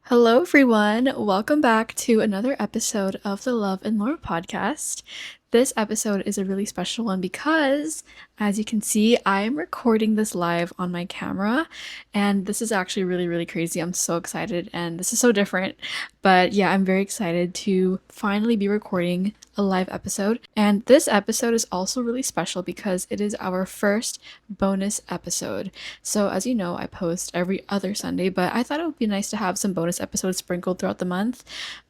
Hello, everyone. Welcome back to another episode of the Love and Lore podcast. This episode is a really special one because, as you can see, I am recording this live on my camera, and this is actually really, really crazy. I'm so excited, and this is so different. But yeah, I'm very excited to finally be recording a live episode. And this episode is also really special because it is our first bonus episode. So, as you know, I post every other Sunday, but I thought it would be nice to have some bonus episodes sprinkled throughout the month.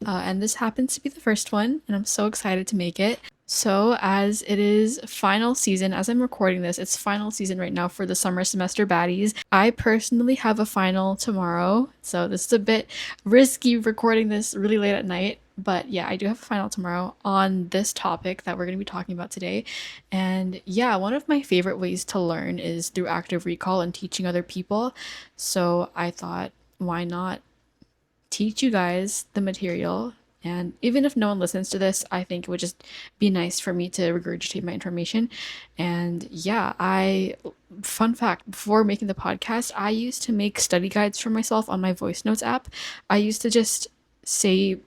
And this happens to be the first one, and I'm so excited to make it. So, as it is final season, as I'm recording this, it's final season right now for the summer semester baddies. I personally have a final tomorrow, so this is a bit risky recording this really late at night. But yeah, I do have a final tomorrow on this topic that we're going to be talking about today. And yeah, one of my favorite ways to learn is through active recall and teaching other people. So I thought, why not teach you guys the material? And even if no one listens to this, I think it would just be nice for me to regurgitate my information. And yeah, fun fact, before making the podcast, I used to make study guides for myself on my voice notes app. I used to just say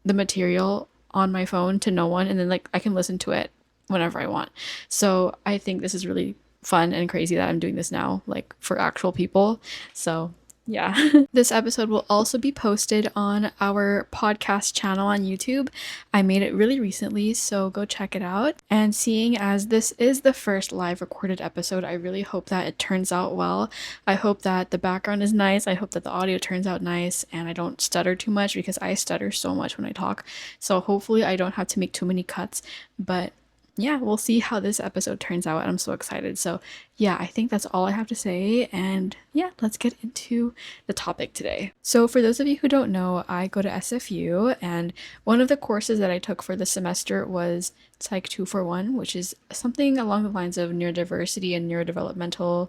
the material on my phone to no one, and then like I can listen to it whenever I want. So I think this is really fun and crazy that I'm doing this now, like for actual people. So yeah. This episode will also be posted on our podcast channel on YouTube. I made it really recently, so go check it out. And seeing as this is the first live recorded episode, I really hope that it turns out well. I hope that the background is nice. I hope that the audio turns out nice and I don't stutter too much because I stutter so much when I talk. So hopefully I don't have to make too many cuts, but yeah, we'll see how this episode turns out. I'm so excited. So, yeah, I think that's all I have to say. And yeah, let's get into the topic today. So, for those of you who don't know, I go to SFU, and one of the courses that I took for the semester was Psych 241, which is something along the lines of neurodiversity and neurodevelopmental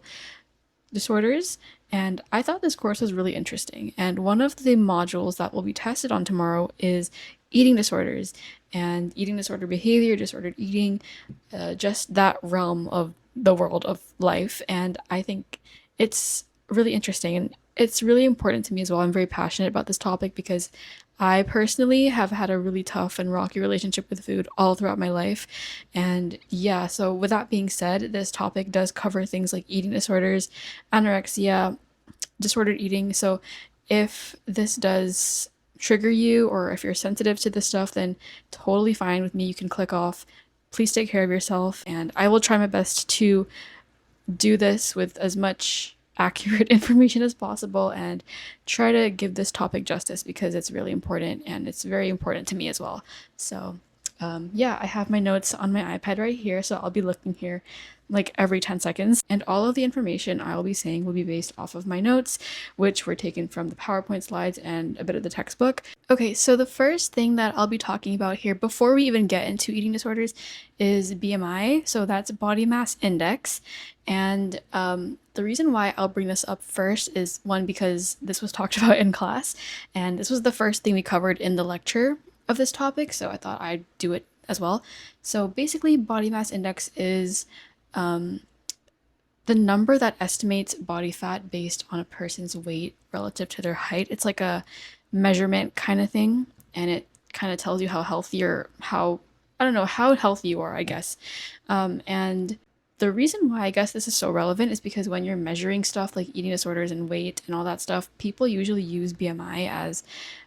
disorders. And I thought this course was really interesting. And one of the modules that will be tested on tomorrow is eating disorders and eating disorder behavior, disordered eating, just that realm of the world of life. And I think it's really interesting and it's really important to me as well. I'm very passionate about this topic because I personally have had a really tough and rocky relationship with food all throughout my life. And yeah, so with that being said, this topic does cover things like eating disorders, anorexia, disordered eating. So if this does trigger you or if you're sensitive to this stuff, then totally fine with me. You can click off. Please take care of yourself. And I will try my best to do this with as much accurate information as possible and try to give this topic justice because it's really important and it's very important to me as well. So yeah, I have my notes on my iPad right here, so I'll be looking here like every 10 seconds. And all of the information I will be saying will be based off of my notes, which were taken from the PowerPoint slides and a bit of the textbook. Okay, so the first thing that I'll be talking about here before we even get into eating disorders is BMI. So that's body mass index. And the reason why I'll bring this up first is one, because this was talked about in class, and this was the first thing we covered in the lecture of this topic, so I thought I'd do it as well. So basically, body mass index is the number that estimates body fat based on a person's weight relative to their height. It's like a measurement kind of thing, and it kind of tells you how healthy or how, I don't know, how healthy you are, I guess. And the reason why I guess this is so relevant is because when you're measuring stuff like eating disorders and weight and all that stuff, people usually use BMI as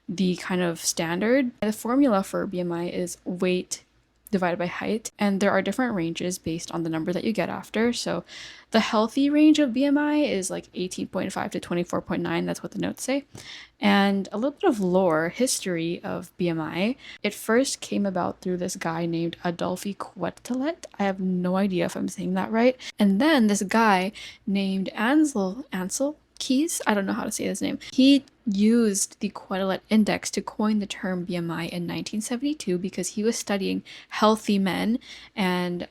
the kind of standard. The formula for BMI is weight divided by height, and there are different ranges based on the number that you get after. So the healthy range of BMI is like 18.5 to 24.9. That's what the notes say. And a little bit of lore history of BMI. It first came about through this guy named Adolphe Quetelet. I have no idea if I'm saying that right. And then this guy named Ansel Keys, I don't know how to say his name. He used the Quetelet index to coin the term BMI in 1972 because he was studying healthy men, and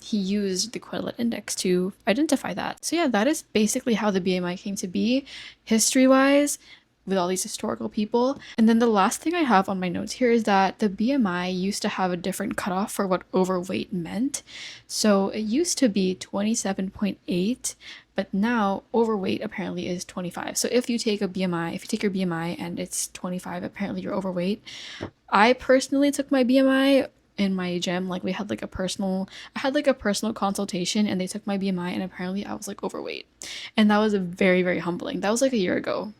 he used the Quetelet index to identify that. So yeah, that is basically how the BMI came to be history-wise. with all these historical people. And then the last thing I have on my notes here is that the BMI used to have a different cutoff for what overweight meant. So it used to be 27.8, but now overweight apparently is 25. So if you take your BMI and it's 25, apparently you're overweight. I personally took my BMI in my gym. Like I had like a personal consultation and they took my BMI and apparently I was like overweight. And that was a very, very humbling. That was like a year ago,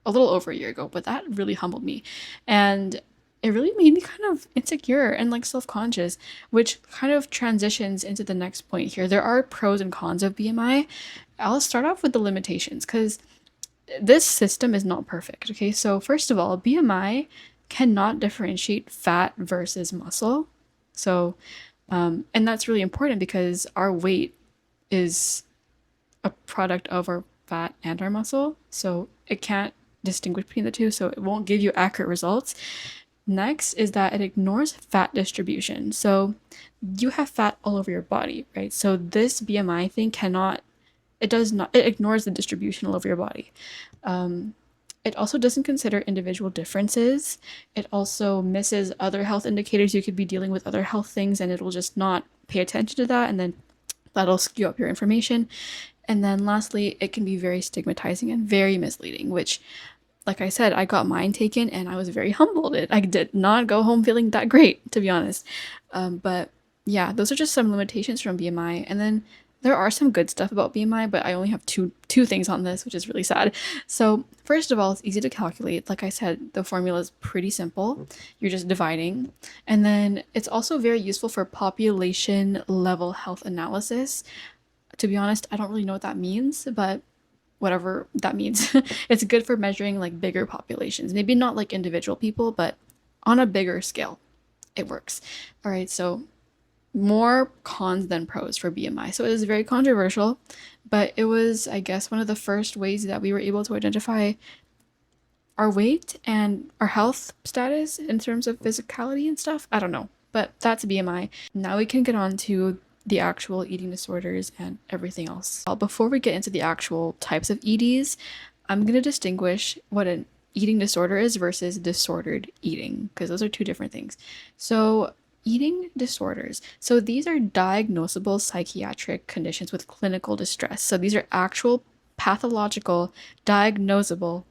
a little over a year ago, but that really humbled me. And it really made me kind of insecure and like self-conscious, which kind of transitions into the next point here. There are pros and cons of BMI. I'll start off with the limitations because this system is not perfect. Okay, so first of all, BMI cannot differentiate fat versus muscle. So, and that's really important because our weight is a product of our fat and our muscle. So it can't distinguish between the two. So it won't give you accurate results. Next is that it ignores fat distribution. So you have fat all over your body, right? So this BMI thing it ignores the distribution all over your body. It also doesn't consider individual differences. It also misses other health indicators. You could be dealing with other health things and it will just not pay attention to that. And then that'll skew up your information. And then lastly, it can be very stigmatizing and very misleading, which, like I said, I got mine taken and I was very humbled. I did not go home feeling that great, to be honest. But yeah, those are just some limitations from BMI. And then there are some good stuff about BMI, but I only have two things on this, which is really sad. So first of all, it's easy to calculate. Like I said, the formula is pretty simple. You're just dividing. And then it's also very useful for population level health analysis. To be honest, I don't really know what that means, but whatever that means. It's good for measuring like bigger populations. Maybe not like individual people, but on a bigger scale, it works. All right, so more cons than pros for BMI. So it is very controversial, but it was, I guess, one of the first ways that we were able to identify our weight and our health status in terms of physicality and stuff. I don't know, but that's BMI. Now we can get on to the actual eating disorders and everything else. Before we get into the actual types of EDs, I'm going to distinguish what an eating disorder is versus disordered eating, because those are two different things. So eating disorders. So these are diagnosable psychiatric conditions with clinical distress. So these are actual pathological, diagnosable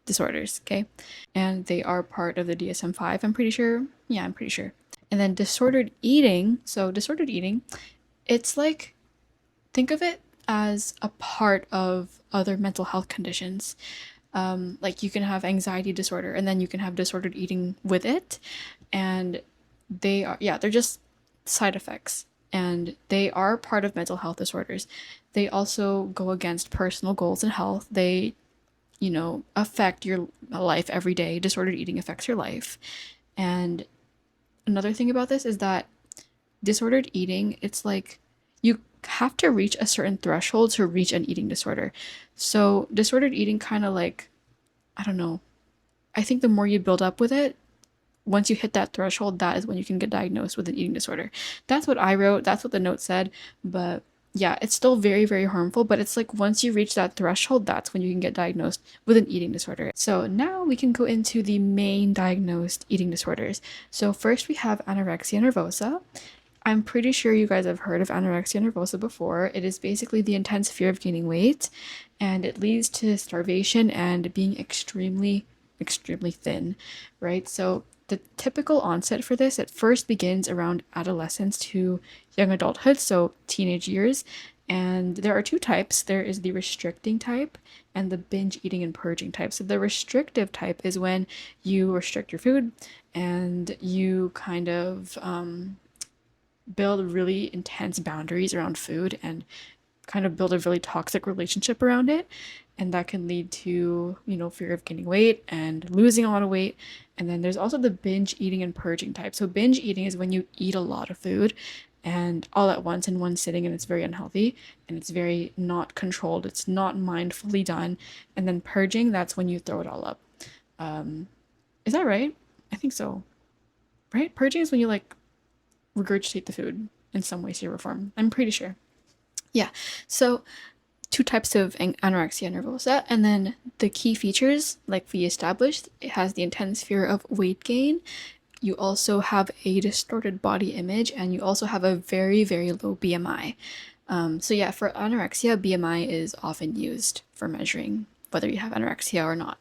disorders, okay? And they are part of the DSM-5, I'm pretty sure. Yeah, I'm pretty sure. And then disordered eating. So disordered eating, it's like, think of it as a part of other mental health conditions. Like you can have anxiety disorder and then you can have disordered eating with it. And they're just side effects and they are part of mental health disorders. They also go against personal goals and health. They, affect your life every day. Disordered eating affects your life. And another thing about this is that disordered eating, it's like you have to reach a certain threshold to reach an eating disorder. So disordered eating kind of like, I don't know, I think the more you build up with it, once you hit that threshold, that is when you can get diagnosed with an eating disorder. That's what I wrote. That's what the note said. But yeah, it's still very, very harmful. But it's like once you reach that threshold, that's when you can get diagnosed with an eating disorder. So now we can go into the main diagnosed eating disorders. So first we have anorexia nervosa. I'm pretty sure you guys have heard of anorexia nervosa before. It is basically the intense fear of gaining weight, and it leads to starvation and being extremely, extremely thin, right? So the typical onset for this, it first begins around adolescence to young adulthood, so teenage years. And there are two types. There is the restricting type and the binge eating and purging type. So the restrictive type is when you restrict your food and you kind of build really intense boundaries around food and kind of build a really toxic relationship around it. And that can lead to, fear of gaining weight and losing a lot of weight. And then there's also the binge eating and purging type. So binge eating is when you eat a lot of food and all at once in one sitting, and it's very unhealthy and it's very not controlled. It's not mindfully done. And then purging, that's when you throw it all up. Is that right? I think so. Right? Purging is when you like regurgitate the food in some way, shape, or form. I'm pretty sure. Yeah. So two types of anorexia nervosa, and then the key features, like we established, it has the intense fear of weight gain. You also have a distorted body image, and you also have a very, very low BMI. So yeah, for anorexia, BMI is often used for measuring whether you have anorexia or not.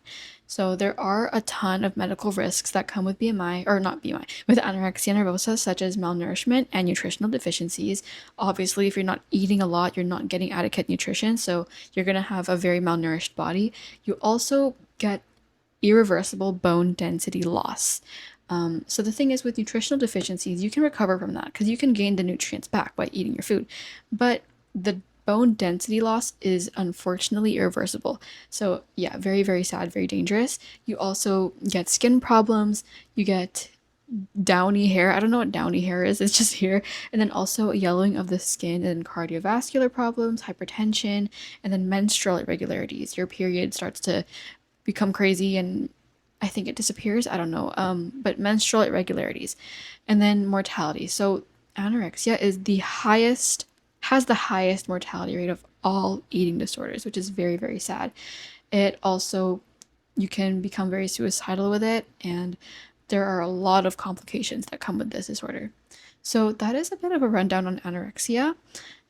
So there are a ton of medical risks that come with BMI, or not BMI, with anorexia nervosa, such as malnourishment and nutritional deficiencies. Obviously, if you're not eating a lot, you're not getting adequate nutrition, so you're going to have a very malnourished body. You also get irreversible bone density loss. So the thing is, with nutritional deficiencies, you can recover from that because you can gain the nutrients back by eating your food. But the bone density loss is unfortunately irreversible. So yeah, very, very sad, very dangerous. You also get skin problems. You get downy hair. I don't know what downy hair is. It's just hair. And then also yellowing of the skin and cardiovascular problems, hypertension, and then menstrual irregularities. Your period starts to become crazy and I think it disappears. I don't know. But menstrual irregularities, and then mortality. So anorexia is the highest, has the highest mortality rate of all eating disorders, which is very, very sad. It also, you can become very suicidal with it, and there are a lot of complications that come with this disorder. So that is a bit of a rundown on anorexia.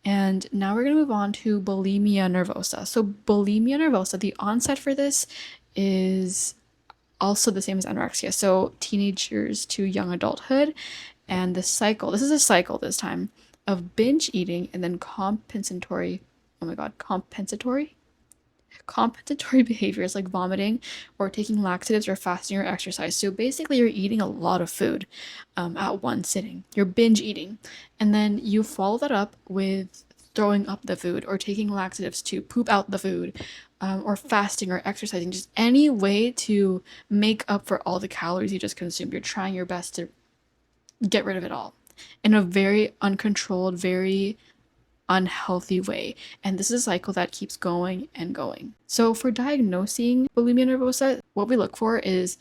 And now we're going to move on to bulimia nervosa. So bulimia nervosa, the onset for this is also the same as anorexia. So teenagers to young adulthood. And the cycle, this is a cycle this time, of binge eating and then compensatory, oh my god, compensatory behaviors like vomiting or taking laxatives or fasting or exercise. So basically, you're eating a lot of food at one sitting. You're binge eating. And then you follow that up with throwing up the food or taking laxatives to poop out the food, or fasting or exercising, just any way to make up for all the calories you just consumed. You're trying your best to get rid of it all in a very uncontrolled, very unhealthy way. And this is a cycle that keeps going and going. So for diagnosing bulimia nervosa, what we look for is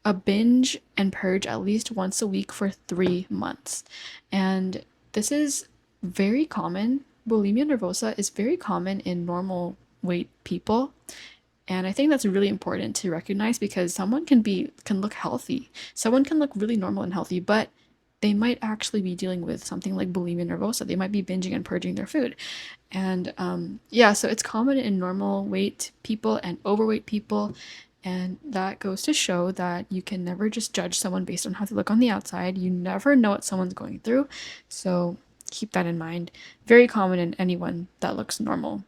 a binge and purge at least once a week for 3 months. And this is very common. Bulimia nervosa is very common in normal weight people. And I think that's really important to recognize because someone can look healthy. Someone can look really normal and healthy, but they might actually be dealing with something like bulimia nervosa. They might be binging and purging their food. And yeah, so it's common in normal weight people and overweight people. And that goes to show that you can never just judge someone based on how they look on the outside. You never know what someone's going through. So keep that in mind. Very common in anyone that looks normal.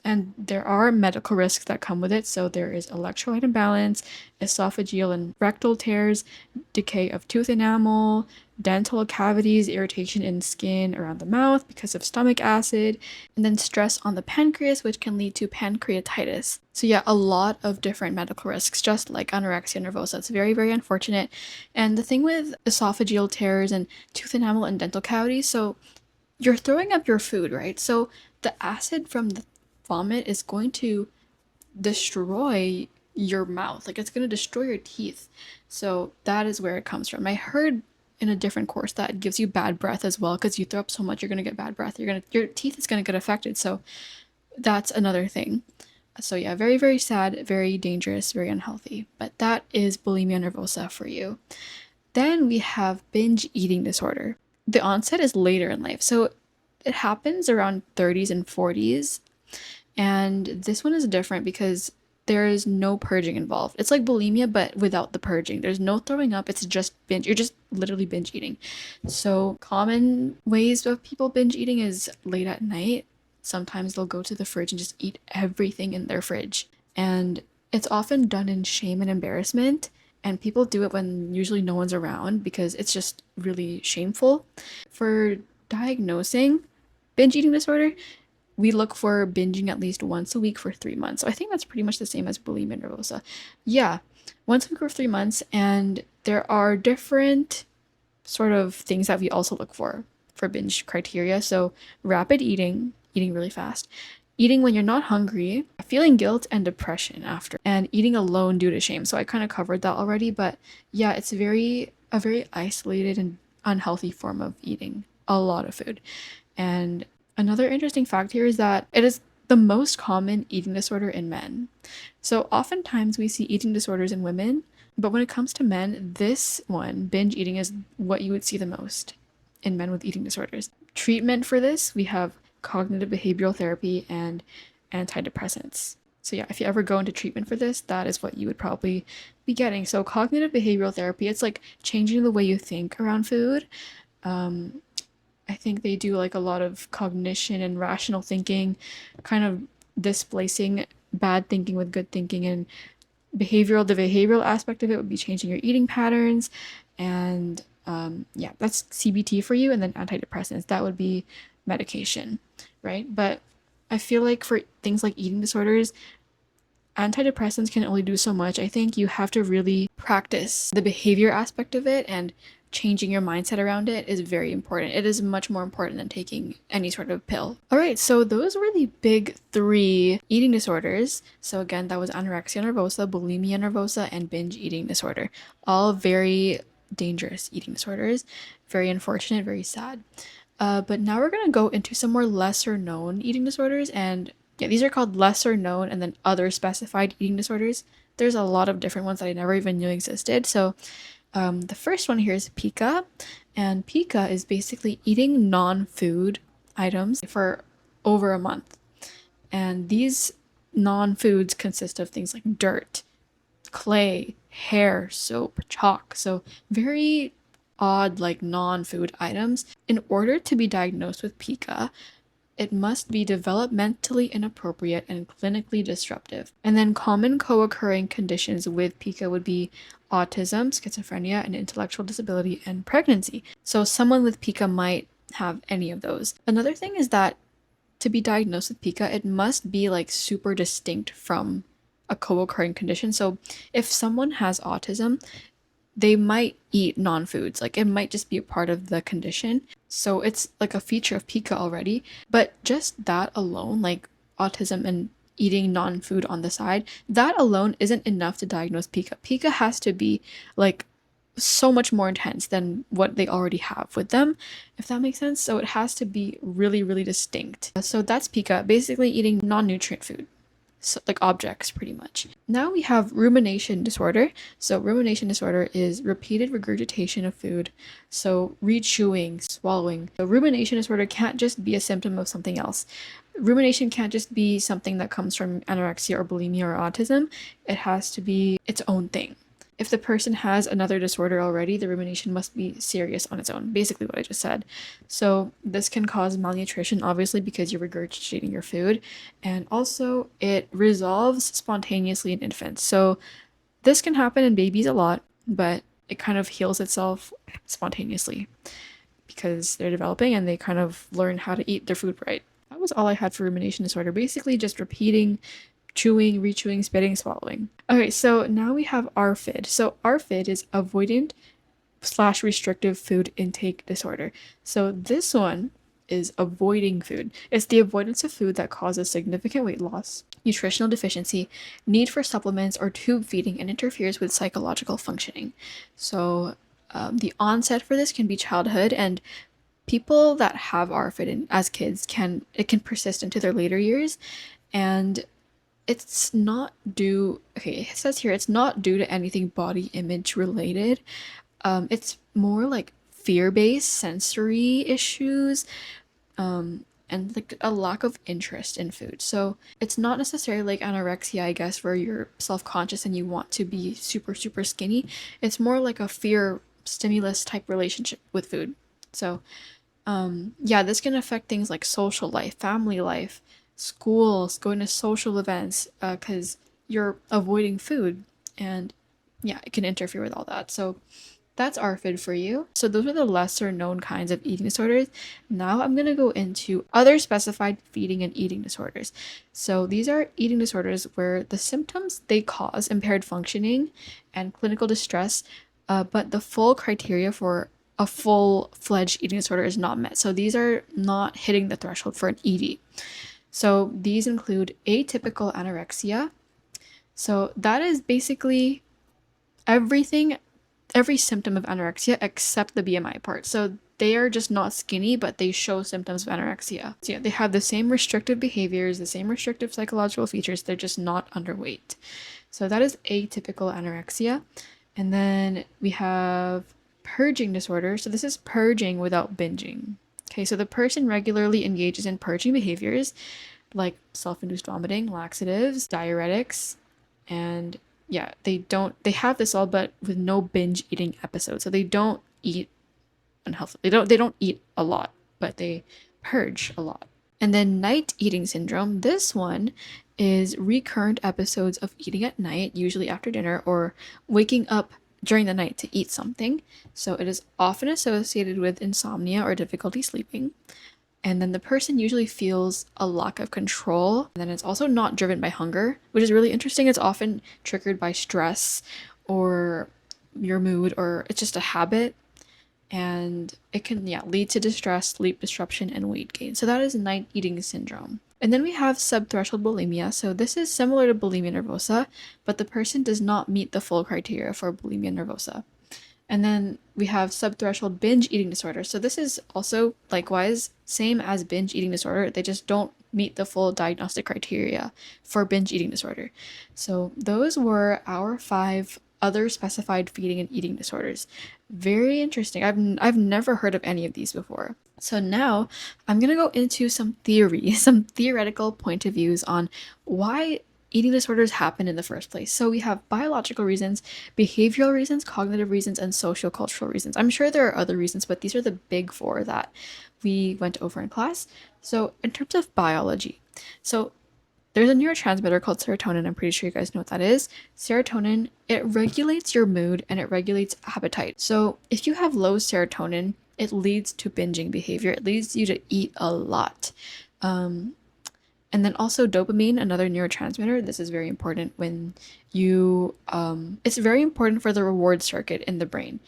And there are medical risks that come with it. So there is electrolyte imbalance, esophageal and rectal tears, decay of tooth enamel, dental cavities, irritation in skin around the mouth because of stomach acid, and then stress on the pancreas, which can lead to pancreatitis. So yeah, a lot of different medical risks, just like anorexia nervosa. It's very, very unfortunate. And the thing with esophageal tears and tooth enamel and dental cavities, so you're throwing up your food, right? So the acid from the vomit is going to destroy your mouth. Like it's going to destroy your teeth. So that is where it comes from. I heard in a different course that it gives you bad breath as well because you throw up so much you're going to get bad breath. Your teeth is going to get affected. So that's another thing. So yeah, very, very sad, very dangerous, very unhealthy. But that is bulimia nervosa for you. Then we have binge eating disorder. The onset is later in life. So it happens around 30s and 40s. And this one is different because there is no purging involved. It's like bulimia, but without the purging. There's no throwing up. It's just binge. You're just literally binge eating. So common ways of people binge eating is late at night. Sometimes they'll go to the fridge and just eat everything in their fridge. And it's often done in shame and embarrassment. And people do it when usually no one's around because it's just really shameful. For diagnosing binge eating disorder, we look for binging at least once a week for 3 months. So I think that's pretty much the same as bulimia nervosa. Yeah, once a week for 3 months. And there are different sort of things that we also look for binge criteria. So rapid eating, eating really fast, eating when you're not hungry, feeling guilt and depression after, and eating alone due to shame. So I kind of covered that already, but yeah, it's a very isolated and unhealthy form of eating a lot of food. And another interesting fact here is that it is the most common eating disorder in men. So oftentimes we see eating disorders in women, but when it comes to men, this one, binge eating, is what you would see the most in men with eating disorders. Treatment for this, we have cognitive behavioral therapy and antidepressants. So yeah, if you ever go into treatment for this, that is what you would probably be getting. So cognitive behavioral therapy, it's like changing the way you think around food. I think they do like a lot of cognition and rational thinking, kind of displacing bad thinking with good thinking. And the behavioral aspect of it would be changing your eating patterns. And yeah, that's CBT for you. And then antidepressants, that would be medication, right? But I feel like for things like eating disorders, antidepressants can only do so much. I think you have to really practice the behavior aspect of it, and changing your mindset around it is very important. It is much more important than taking any sort of pill. All right, so those were the big 3 eating disorders. So again, that was anorexia nervosa, bulimia nervosa, and binge eating disorder. All very dangerous eating disorders. Very unfortunate, very sad. But now we're going to go into some more lesser known eating disorders. And yeah, these are called lesser known and then other specified eating disorders. There's a lot of different ones that I never even knew existed. So the first one here is pica. And pica is basically eating non-food items for over a month. And these non-foods consist of things like dirt, clay, hair, soap, chalk. So very odd, like non-food items. In order to be diagnosed with pica, it must be developmentally inappropriate and clinically disruptive. And then common co-occurring conditions with pica would be autism, schizophrenia, and intellectual disability, and pregnancy. So someone with pica might have any of those. Another thing is that to be diagnosed with pica, it must be like super distinct from a co-occurring condition. So if someone has autism, they might eat non-foods. Like it might just be a part of the condition. So it's like a feature of pica already. But just that alone, like autism and eating non-food on the side, that alone isn't enough to diagnose pica. Pica has to be like so much more intense than what they already have with them, if that makes sense. So it has to be really, really distinct. So that's pica, basically eating non-nutrient food. So, like objects, pretty much. Now we have rumination disorder. So rumination disorder is repeated regurgitation of food. So rechewing, swallowing. So rumination disorder can't just be a symptom of something else. Rumination can't just be something that comes from anorexia or bulimia or autism. It has to be its own thing. If the person has another disorder already, the rumination must be serious on its own, basically what I just said. So this can cause malnutrition, obviously, because you're regurgitating your food. And also, it resolves spontaneously in infants. So this can happen in babies a lot, but it kind of heals itself spontaneously because they're developing and they kind of learn how to eat their food right. That was all I had for rumination disorder, basically just repeating, chewing, rechewing, spitting, swallowing. Okay, so now we have ARFID. So ARFID is avoidant / restrictive food intake disorder. So this one is avoiding food. It's the avoidance of food that causes significant weight loss, nutritional deficiency, need for supplements or tube feeding, and interferes with psychological functioning. So the onset for this can be childhood, and people that have ARFID as kids can persist into their later years. And it's not due, okay, it says here it's not due to anything body image related. It's more like fear-based sensory issues, and like a lack of interest in food. So it's not necessarily like anorexia, I guess, where you're self-conscious and you want to be super, super skinny. It's more like a fear stimulus type relationship with food. So yeah, this can affect things like social life, family life, schools, going to social events, because you're avoiding food, and yeah, it can interfere with all that. So that's ARFID for you. So those are the lesser known kinds of eating disorders. Now I'm going to go into other specified feeding and eating disorders. So these are eating disorders where the symptoms they cause impaired functioning and clinical distress, but the full criteria for a full-fledged eating disorder is not met. So these are not hitting the threshold for an ED. So these include atypical anorexia. So that is basically every symptom of anorexia except the BMI part. So they are just not skinny, but they show symptoms of anorexia. So yeah, they have the same restrictive behaviors, the same restrictive psychological features, they're just not underweight. So that is atypical anorexia. And then we have purging disorder. So this is purging without binging. Okay, so the person regularly engages in purging behaviors like self-induced vomiting, laxatives, diuretics, and yeah, they have this all but with no binge eating episodes. So they don't eat unhealthy. They don't eat a lot, but they purge a lot. And then night eating syndrome, this one is recurrent episodes of eating at night, usually after dinner, or waking up during the night to eat something. So it is often associated with insomnia or difficulty sleeping. And then the person usually feels a lack of control. And then it's also not driven by hunger, which is really interesting. It's often triggered by stress or your mood, or it's just a habit. And it can, lead to distress, sleep disruption, and weight gain. So that is night eating syndrome. And then we have subthreshold bulimia. So this is similar to bulimia nervosa, but the person does not meet the full criteria for bulimia nervosa. And then we have subthreshold binge eating disorder. So this is also likewise same as binge eating disorder. They just don't meet the full diagnostic criteria for binge eating disorder. So those were our 5 other specified feeding and eating disorders. Very interesting. I've never heard of any of these before. So now I'm going to go into some theory, some theoretical point of views on why eating disorders happen in the first place. So we have biological reasons, behavioral reasons, cognitive reasons, and sociocultural reasons. I'm sure there are other reasons, but these are the big 4 that we went over in class. So in terms of biology, so there's a neurotransmitter called serotonin. I'm pretty sure you guys know what that is. Serotonin, it regulates your mood and it regulates appetite. So if you have low serotonin, it leads to binging behavior. It leads you to eat a lot. And then also dopamine, another neurotransmitter. This is very important when you, it's very important for the reward circuit in the brain,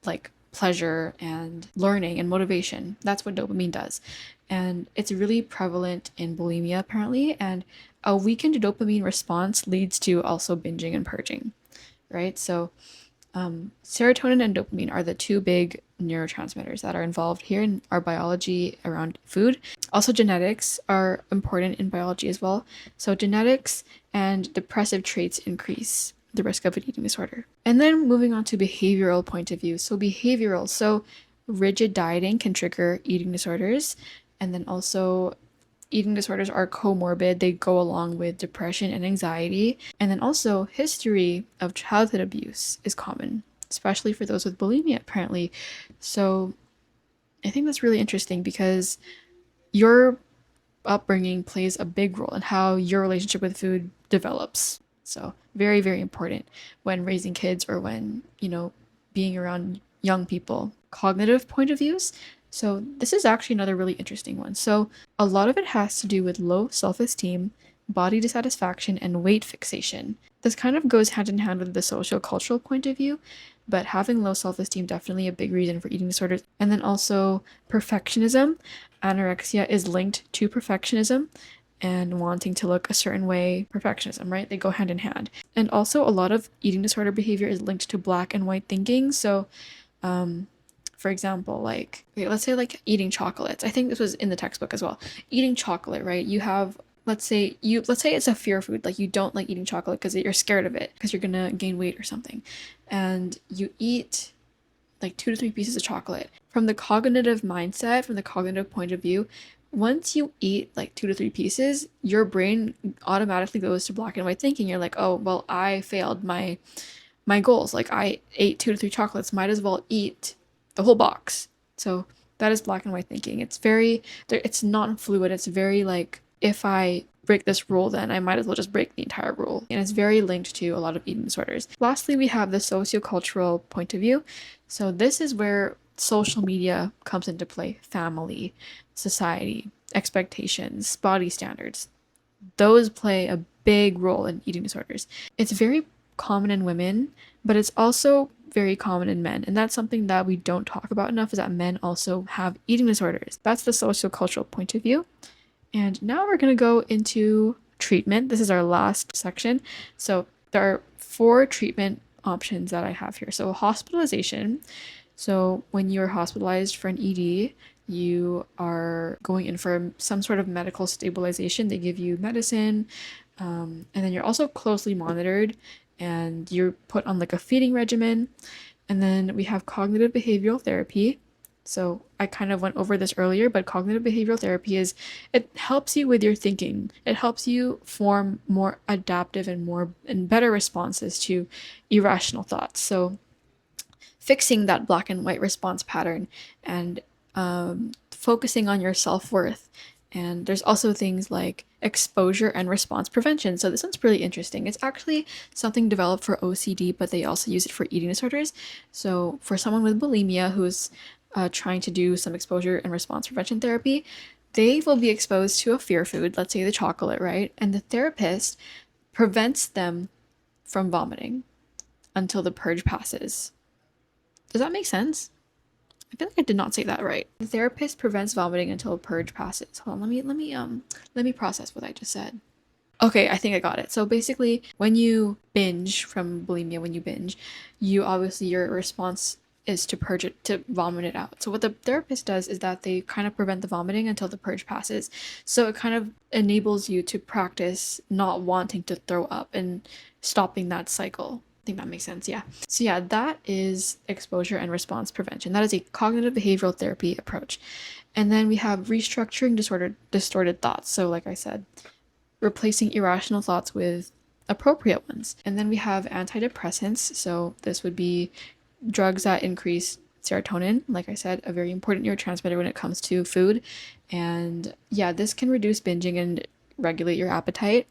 like pleasure and learning and motivation. That's what dopamine does. And it's really prevalent in bulimia apparently. And a weakened dopamine response leads to also binging and purging, right? So serotonin and dopamine are the 2 big neurotransmitters that are involved here in our biology around food. Also, genetics are important in biology as well. So genetics and depressive traits increase the risk of an eating disorder. And then moving on to behavioral point of view. So behavioral, so rigid dieting can trigger eating disorders. And then also eating disorders are comorbid. They go along with depression and anxiety. And then also history of childhood abuse is common, especially for those with bulimia apparently. So I think that's really interesting because your upbringing plays a big role in how your relationship with food develops. So very, very important when raising kids or when, being around young people. Cognitive point of views. So this is actually another really interesting one. So a lot of it has to do with low self-esteem, body dissatisfaction, and weight fixation. This kind of goes hand in hand with the social cultural point of view, but having low self-esteem definitely a big reason for eating disorders. And then also perfectionism. Anorexia is linked to perfectionism and wanting to look a certain way, perfectionism, right? They go hand in hand. And also a lot of eating disorder behavior is linked to black and white thinking. So for example, let's say eating chocolates. I think this was in the textbook as well. Eating chocolate, right? You have, let's say it's a fear food. Like you don't like eating chocolate because you're scared of it because you're gonna gain weight or something. And you eat like 2 to 3 pieces of chocolate. From the cognitive mindset, from the cognitive point of view, once you eat like 2 to 3 pieces, your brain automatically goes to black and white thinking. You're like, oh, well, I failed my goals. Like I ate 2 to 3 chocolates, might as well eat the whole box. So that is black and white thinking. It's non-fluid. It's very like, if I break this rule, then I might as well just break the entire rule. And it's very linked to a lot of eating disorders. Lastly, we have the sociocultural point of view. So this is where social media comes into play. Family, society, expectations, body standards. Those play a big role in eating disorders. It's very common in women, but it's also very common in men. And that's something that we don't talk about enough, is that men also have eating disorders. That's the sociocultural point of view. And now we're going to go into treatment. This is our last section. So there are 4 treatment options that I have here. So hospitalization, So when you're hospitalized for an ED, you are going in for some sort of medical stabilization. They give you medicine, and then you're also closely monitored, and you're put on like a feeding regimen. And then we have cognitive behavioral therapy. So I kind of went over this earlier, but cognitive behavioral therapy is, it helps you with your thinking. It helps you form more adaptive and better responses to irrational thoughts. So fixing that black and white response pattern and focusing on your self-worth. And there's also things like exposure and response prevention. So this one's really interesting. It's actually something developed for OCD, but they also use it for eating disorders. So for someone with bulimia who's trying to do some exposure and response prevention therapy, they will be exposed to a fear food, let's say the chocolate, right? And the therapist prevents them from vomiting until the purge passes. Does that make sense? I feel like I did not say that right. The therapist prevents vomiting until a purge passes. Hold on, let me process what I just said. Okay, I think I got it. So basically, when you binge from bulimia, when you binge, you obviously your response is to purge it, to vomit it out. So what the therapist does is that they kind of prevent the vomiting until the purge passes. So it kind of enables you to practice not wanting to throw up and stopping that cycle. I think that makes sense. Yeah. So yeah, that is exposure and response prevention. That is a cognitive behavioral therapy approach. And then we have restructuring distorted thoughts. So like I said, replacing irrational thoughts with appropriate ones. And then we have antidepressants. So this would be drugs that increase serotonin, like I said, a very important neurotransmitter when it comes to food. And yeah, this can reduce binging and regulate your appetite.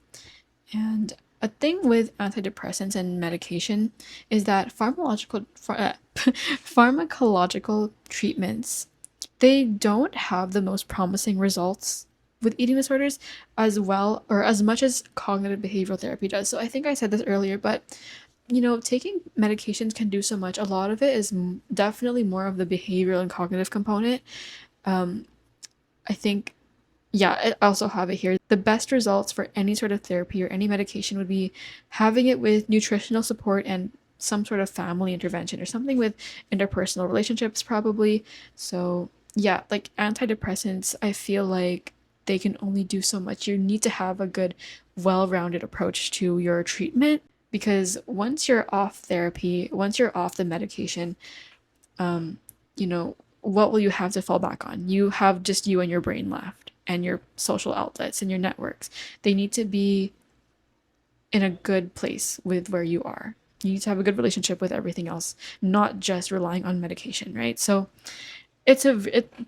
And a thing with antidepressants and medication is that pharmacological treatments, they don't have the most promising results with eating disorders as well or as much as cognitive behavioral therapy does. So I think I said this earlier, but taking medications can do so much. A lot of it is definitely more of the behavioral and cognitive component. I think, yeah, I also have it here. The best results for any sort of therapy or any medication would be having it with nutritional support and some sort of family intervention or something with interpersonal relationships, probably. So, yeah, like antidepressants, I feel like they can only do so much. You need to have a good, well rounded approach to your treatment because once you're off therapy, once you're off the medication, um, what will you have to fall back on? You have just you and your brain left and your social outlets and your networks. They need to be in a good place with where you are. You need to have a good relationship with everything else, not just relying on medication, right? So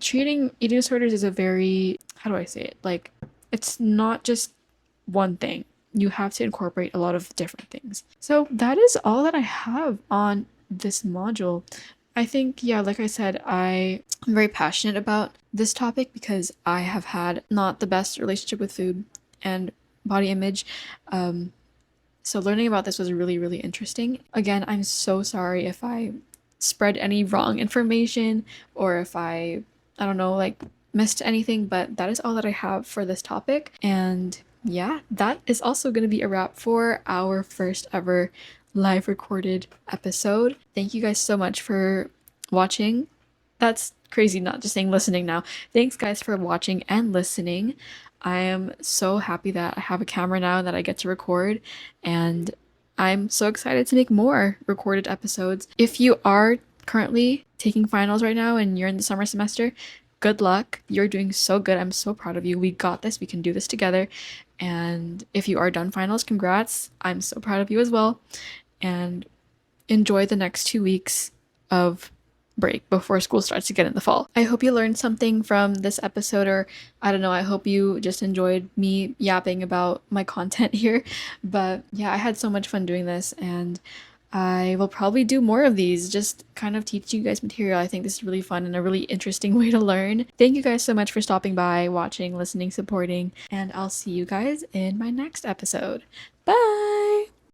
treating eating disorders is a very, how do I say it? Like, it's not just one thing. You have to incorporate a lot of different things. So that is all that I have on this module. I think, yeah, like I said, I'm very passionate about this topic because I have had not the best relationship with food and body image. So learning about this was really, really interesting. Again, I'm so sorry if I spread any wrong information or if I don't know, like missed anything, but that is all that I have for this topic. And yeah, that is also going to be a wrap for our first ever live recorded episode. Thank you guys so much for watching. That's crazy, not just saying listening now. Thanks guys for watching and listening. I am so happy that I have a camera now and that I get to record, and I'm so excited to make more recorded episodes. If you are currently taking finals right now and you're in the summer semester, good luck. You're doing so good. I'm so proud of you. We got this. We can do this together. And if you are done finals, congrats. I'm so proud of you as well. And enjoy the next 2 weeks of break before school starts again in the fall. I hope you learned something from this episode, or I don't know, I hope you just enjoyed me yapping about my content here. But yeah, I had so much fun doing this, and I will probably do more of these, just kind of teach you guys material. I think this is really fun and a really interesting way to learn. Thank you guys so much for stopping by, watching, listening, supporting, and I'll see you guys in my next episode. Bye!